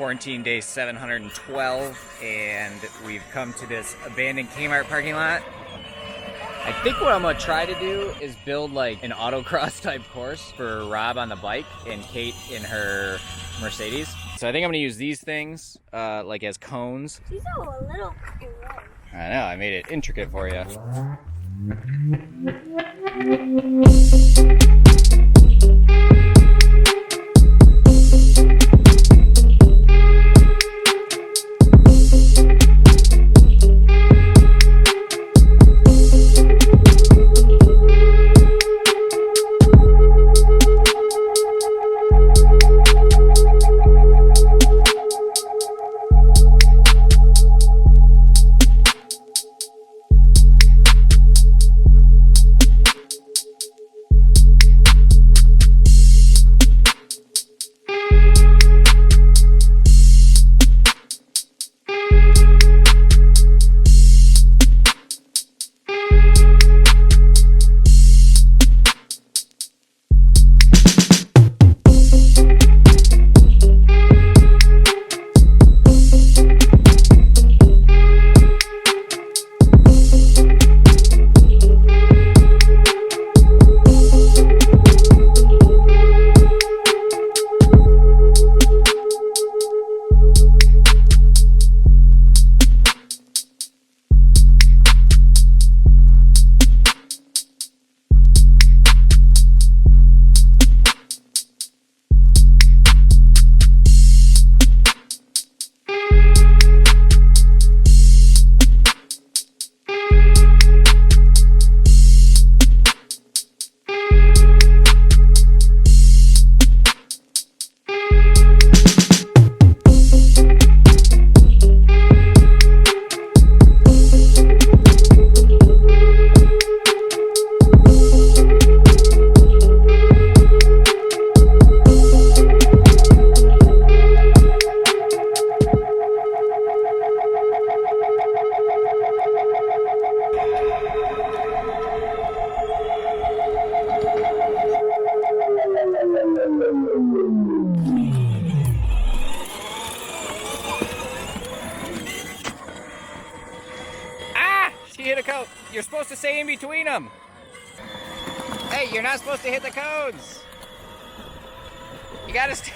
Quarantine day 712, and we've come to this abandoned Kmart parking lot. I think what I'm gonna try to do is build like an autocross type course for Rob on the bike and Kate in her Mercedes. So I think I'm gonna use these things like as cones. These are a little wrong. I know, I made it intricate for you. She hit a cone. You're supposed to stay in between them. Hey, you're not supposed to hit the cones. You gotta stay.